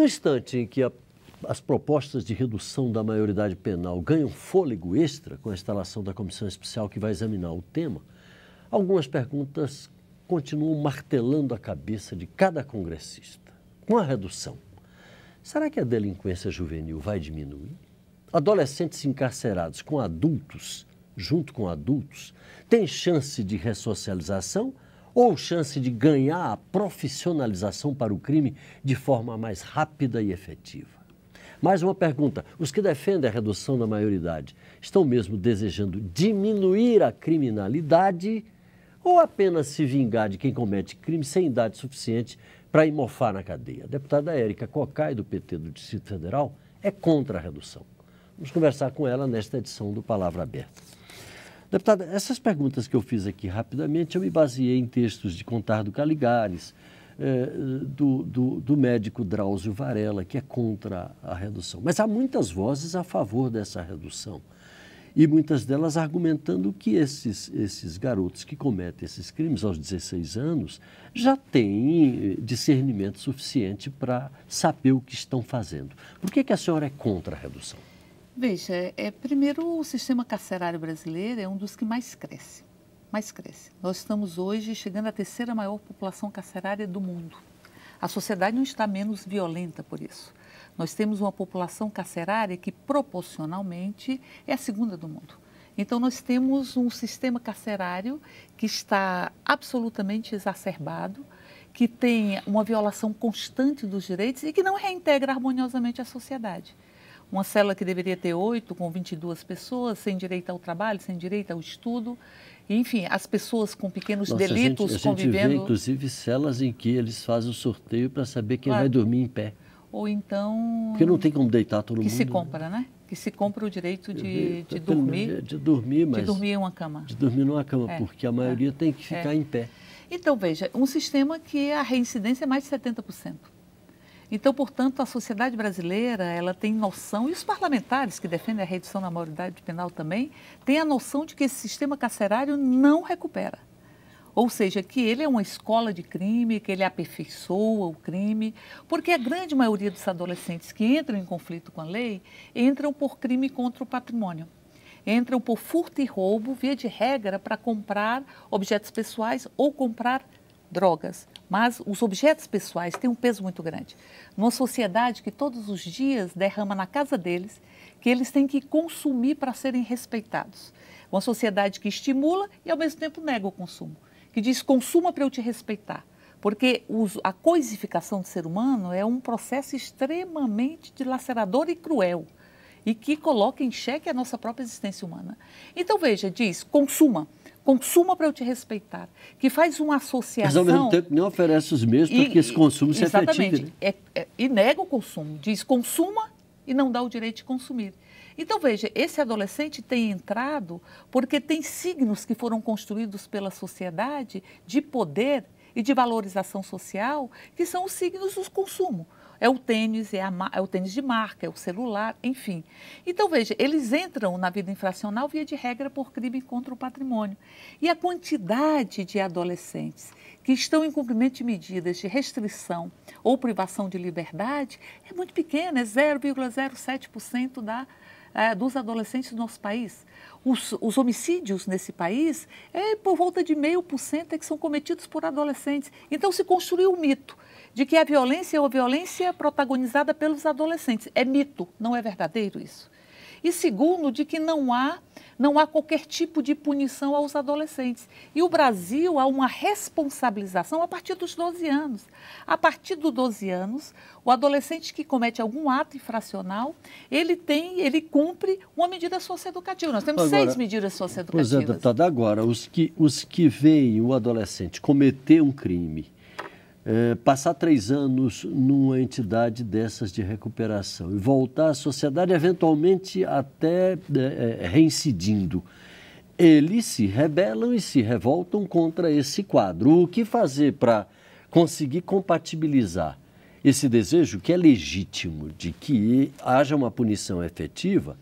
No instante em que as propostas de redução da maioridade penal ganham fôlego extra com a instalação da comissão especial que vai examinar o tema, algumas perguntas continuam martelando a cabeça de cada congressista. Com a redução, será que a delinquência juvenil vai diminuir? Adolescentes encarcerados com adultos, junto com adultos, têm chance de ressocialização ou chance de ganhar a profissionalização para o crime de forma mais rápida e efetiva? Mais uma pergunta: os que defendem a redução da maioridade estão mesmo desejando diminuir a criminalidade ou apenas se vingar de quem comete crime sem idade suficiente para ir mofar na cadeia? A deputada Érica Cocai, do PT do Distrito Federal, é contra a redução. Vamos conversar com ela nesta edição do Palavra Aberta. Deputada, essas perguntas que eu fiz aqui rapidamente, eu me baseei em textos de Contardo Caligares, do médico Drauzio Varela, que é contra a redução. Mas há muitas vozes a favor dessa redução. E muitas delas argumentando que esses garotos que cometem esses crimes aos 16 anos já têm discernimento suficiente para saber o que estão fazendo. Por que a senhora é contra a redução? Veja, primeiro, o sistema carcerário brasileiro é um dos que mais cresce. Nós estamos hoje chegando à terceira maior população carcerária do mundo. A sociedade não está menos violenta por isso. Nós temos uma população carcerária que proporcionalmente é a segunda do mundo. Então nós temos um sistema carcerário que está absolutamente exacerbado, que tem uma violação constante dos direitos e que não reintegra harmoniosamente a sociedade. Uma cela que deveria ter 8, com 22 pessoas, sem direito ao trabalho, sem direito ao estudo. Enfim, as pessoas com pequenos delitos convivendo... A gente vê, inclusive, celas em que eles fazem o sorteio para saber quem vai dormir em pé. Ou então... Porque não tem como deitar todo mundo. Que se compra, né? Que se compra o direito de dormir... De dormir, mas... De dormir em uma cama. De dormir numa cama, porque a maioria tem que ficar em pé. Então, veja, um sistema que a reincidência é mais de 70%. Então, portanto, a sociedade brasileira, ela tem noção, e os parlamentares que defendem a redução da maioridade penal também, têm a noção de que esse sistema carcerário não recupera. Ou seja, que ele é uma escola de crime, que ele aperfeiçoa o crime, porque a grande maioria dos adolescentes que entram em conflito com a lei, entram por crime contra o patrimônio. Entram por furto e roubo, via de regra, para comprar objetos pessoais ou comprar drogas. Mas os objetos pessoais têm um peso muito grande. Numa sociedade que todos os dias derrama na casa deles, que eles têm que consumir para serem respeitados. Uma sociedade que estimula e ao mesmo tempo nega o consumo. Que diz, consuma para eu te respeitar. Porque a coisificação do ser humano é um processo extremamente dilacerador e cruel. E que coloca em xeque a nossa própria existência humana. Então, veja, diz, consuma para eu te respeitar, que faz uma associação... Mas ao mesmo tempo nem oferece os meios para que esse consumo se efetive. Exatamente, e nega o consumo, diz consuma e não dá o direito de consumir. Então veja, esse adolescente tem entrado porque tem signos que foram construídos pela sociedade de poder e de valorização social, que são os signos do consumo. É o tênis, é o tênis de marca, é o celular, enfim. Então, veja, eles entram na vida infracional via de regra por crime contra o patrimônio. E a quantidade de adolescentes que estão em cumprimento de medidas de restrição ou privação de liberdade é muito pequena, é 0,07% dos adolescentes do nosso país. Os homicídios nesse país é por volta de 0,5% que são cometidos por adolescentes. Então se construiu um mito de que a violência é uma violência protagonizada pelos adolescentes. É mito, não é verdadeiro isso. E segundo, de que não há qualquer tipo de punição aos adolescentes. E o Brasil há uma responsabilização a partir dos 12 anos. A partir dos 12 anos, o adolescente que comete algum ato infracional, ele cumpre uma medida socioeducativa. Nós temos 6 medidas socioeducativas. Pois é, deputada, agora, os que veem o adolescente cometer um crime, passar 3 anos numa entidade dessas de recuperação e voltar à sociedade, eventualmente até reincidindo, eles se rebelam e se revoltam contra esse quadro. O que fazer para conseguir compatibilizar esse desejo, que é legítimo, de que haja uma punição efetiva,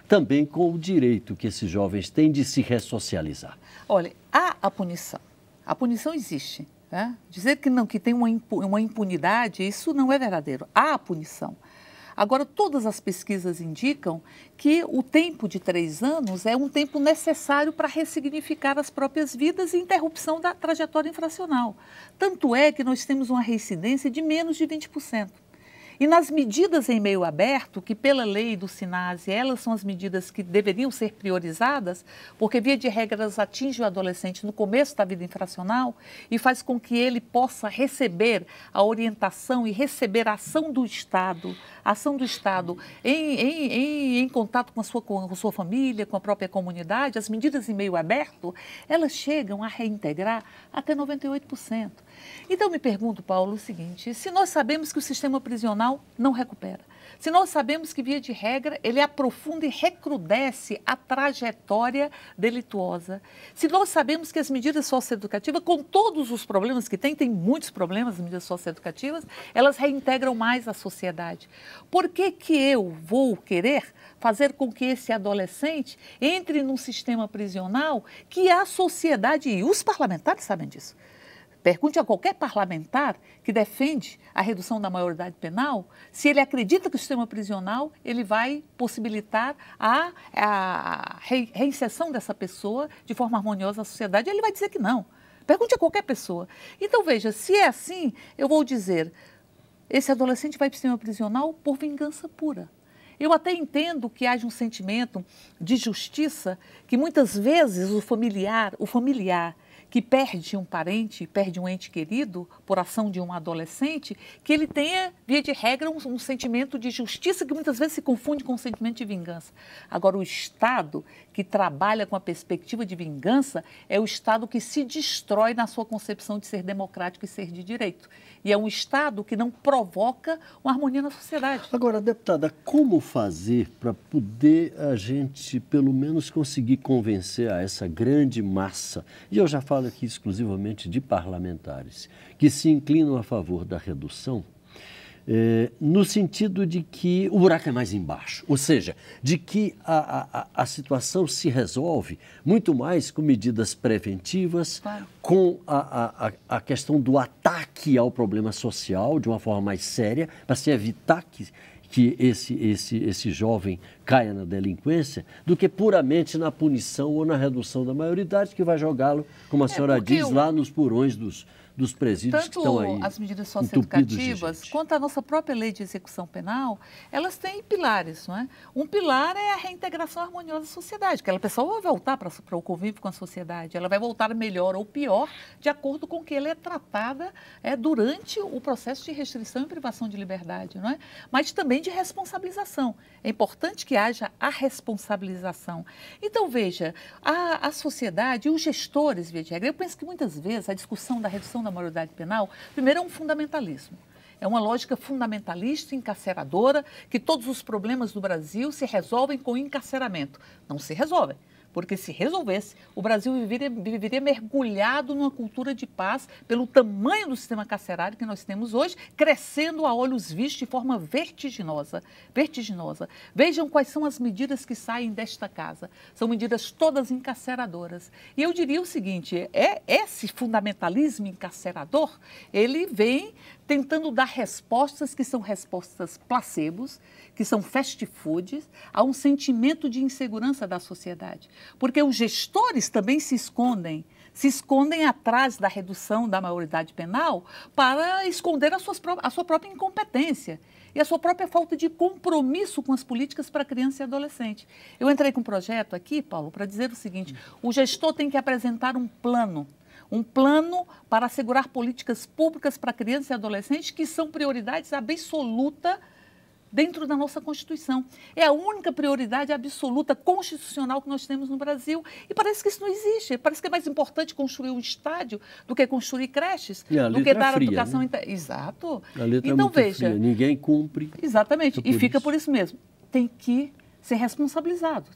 também com o direito que esses jovens têm de se ressocializar? Olha, há a punição. A punição existe. Dizer que não, que tem uma impunidade, isso não é verdadeiro. Há a punição. Agora, todas as pesquisas indicam que o tempo de 3 anos é um tempo necessário para ressignificar as próprias vidas e interrupção da trajetória infracional. Tanto é que nós temos uma reincidência de menos de 20%. E nas medidas em meio aberto, que pela lei do SINASE, elas são as medidas que deveriam ser priorizadas, porque via de regra elas atingem o adolescente no começo da vida infracional e faz com que ele possa receber a orientação e receber a ação do Estado em contato com a sua família, com a própria comunidade. As medidas em meio aberto, elas chegam a reintegrar até 98%. Então, me pergunto, Paulo, o seguinte: se nós sabemos que o sistema prisional não recupera, se nós sabemos que, via de regra, ele aprofunda e recrudesce a trajetória delituosa, se nós sabemos que as medidas socioeducativas, com todos os problemas que tem muitos problemas as medidas socioeducativas, elas reintegram mais a sociedade, por que que eu vou querer fazer com que esse adolescente entre num sistema prisional que a sociedade e os parlamentares sabem disso? Pergunte a qualquer parlamentar que defende a redução da maioridade penal se ele acredita que o sistema prisional ele vai possibilitar a reinserção dessa pessoa de forma harmoniosa à sociedade. Ele vai dizer que não. Pergunte a qualquer pessoa. Então, veja, se é assim, eu vou dizer, esse adolescente vai para o sistema prisional por vingança pura. Eu até entendo que haja um sentimento de justiça, que muitas vezes o familiar que perde um parente, perde um ente querido por ação de um adolescente, que ele tenha, via de regra, um sentimento de justiça que muitas vezes se confunde com um sentimento de vingança. Agora, o Estado que trabalha com a perspectiva de vingança é o Estado que se destrói na sua concepção de ser democrático e ser de direito. E é um Estado que não provoca uma harmonia na sociedade. Agora, deputada, como fazer para poder a gente, pelo menos, conseguir convencer a essa grande massa, e eu já falo aqui exclusivamente de parlamentares, que se inclinam a favor da redução, no sentido de que o buraco é mais embaixo, ou seja, de que a situação se resolve muito mais com medidas preventivas, claro, com a questão do ataque ao problema social de uma forma mais séria, para se evitar que esse jovem caia na delinquência, do que puramente na punição ou na redução da maioridade, que vai jogá-lo, como a senhora diz, lá nos porões dos presídios que estão aí. Tanto as medidas socioeducativas quanto a nossa própria lei de execução penal, elas têm pilares, não é? Um pilar é a reintegração harmoniosa da sociedade, que aquela pessoa vai voltar para o convívio com a sociedade, ela vai voltar melhor ou pior, de acordo com que ela é tratada durante o processo de restrição e privação de liberdade, não é? Mas também de responsabilização. É importante que haja a responsabilização. Então, veja, a sociedade e os gestores, via de regra, eu penso que muitas vezes a discussão da redução da maioridade penal, primeiro, é um fundamentalismo. É uma lógica fundamentalista, encarceradora, que todos os problemas do Brasil se resolvem com encarceramento. Não se resolvem. Porque se resolvesse, o Brasil viveria mergulhado numa cultura de paz pelo tamanho do sistema carcerário que nós temos hoje, crescendo a olhos vistos de forma vertiginosa. Vejam quais são as medidas que saem desta casa. São medidas todas encarceradoras. E eu diria o seguinte, esse fundamentalismo encarcerador, ele vem tentando dar respostas que são respostas placebos, que são fast foods, a um sentimento de insegurança da sociedade. Porque os gestores também se escondem atrás da redução da maioridade penal para esconder a sua própria incompetência e a sua própria falta de compromisso com as políticas para criança e adolescente. Eu entrei com um projeto aqui, Paulo, para dizer o seguinte, o gestor tem que apresentar um plano para assegurar políticas públicas para crianças e adolescentes que são prioridades absolutas dentro da nossa Constituição. É a única prioridade absoluta constitucional que nós temos no Brasil. E parece que isso não existe. Parece que é mais importante construir um estádio do que construir creches, do que dar educação... Né? Exato. A letra então, é muito veja, fria. Ninguém cumpre. Exatamente. E fica por isso mesmo. Tem que ser responsabilizado.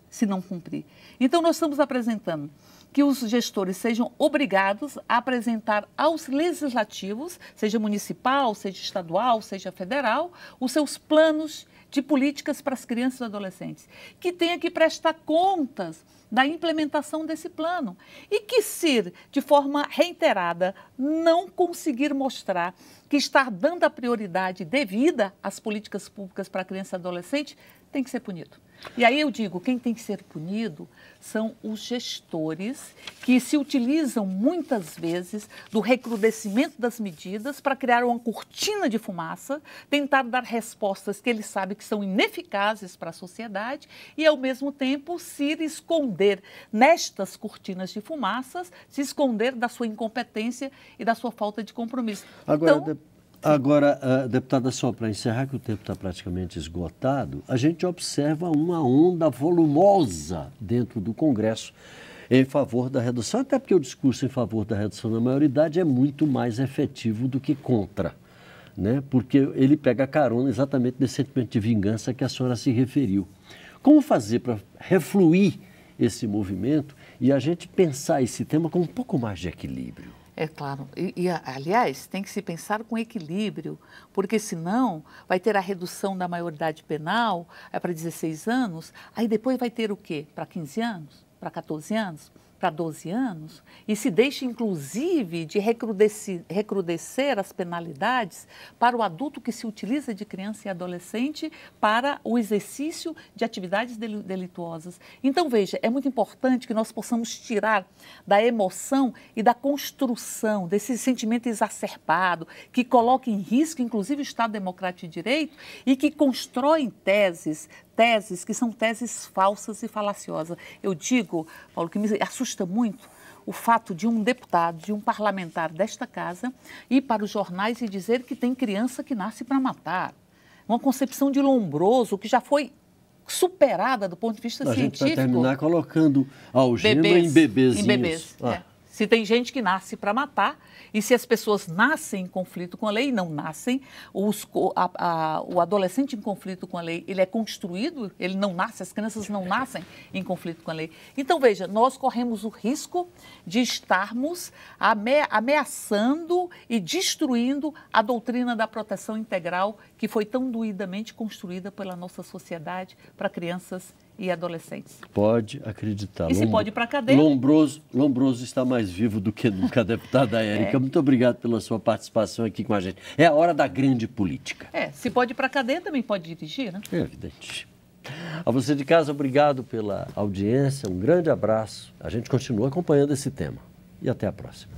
se não cumprir. Então, nós estamos apresentando que os gestores sejam obrigados a apresentar aos legislativos, seja municipal, seja estadual, seja federal, os seus planos de políticas para as crianças e adolescentes, que tenha que prestar contas da implementação desse plano e que, se de forma reiterada não conseguir mostrar que está dando a prioridade devida às políticas públicas para a criança e adolescente, tem que ser punido. E aí eu digo, quem tem que ser punido são os gestores que se utilizam muitas vezes do recrudescimento das medidas para criar uma cortina de fumaça, tentar dar respostas que eles sabem que são ineficazes para a sociedade e, ao mesmo tempo, se esconder nestas cortinas de fumaças, se esconder da sua incompetência e da sua falta de compromisso. Agora, deputada, só para encerrar, que o tempo está praticamente esgotado, a gente observa uma onda volumosa dentro do Congresso em favor da redução, até porque o discurso em favor da redução da maioridade é muito mais efetivo do que contra, né? Porque ele pega carona exatamente nesse sentimento de vingança que a senhora se referiu. Como fazer para refluir esse movimento e a gente pensar esse tema com um pouco mais de equilíbrio? É claro. Aliás, tem que se pensar com equilíbrio, porque senão vai ter a redução da maioridade penal para 16 anos, aí depois vai ter o quê? Para 15 anos? Para 14 anos? Para 12 anos? E se deixa, inclusive, de recrudescer as penalidades para o adulto que se utiliza de criança e adolescente para o exercício de atividades delituosas. Então, veja, é muito importante que nós possamos tirar da emoção e da construção desse sentimento exacerbado que coloca em risco, inclusive, o Estado Democrático de Direito e que constroem teses que são teses falsas e falaciosas. Eu digo, Paulo, que me assusta muito o fato de um deputado, de um parlamentar desta casa ir para os jornais e dizer que tem criança que nasce para matar. Uma concepção de Lombroso que já foi superada do ponto de vista científico. A gente vai terminar colocando algema em bebezinhos. Em bebês, Se tem gente que nasce para matar, e se as pessoas nascem em conflito com a lei, não nascem, o adolescente em conflito com a lei, ele é construído, ele não nasce, as crianças não nascem em conflito com a lei. Então, veja, nós corremos o risco de estarmos ameaçando e destruindo a doutrina da proteção integral que foi tão doidamente construída pela nossa sociedade para crianças e adolescentes. Pode acreditar. E se pode ir para a cadeia? Lombroso está mais vivo do que nunca, deputada Érica. Muito obrigado pela sua participação aqui com a gente. É a hora da grande política. Se pode ir para a cadeia, também pode dirigir, né? É evidente. A você de casa, obrigado pela audiência, um grande abraço. A gente continua acompanhando esse tema. E até a próxima.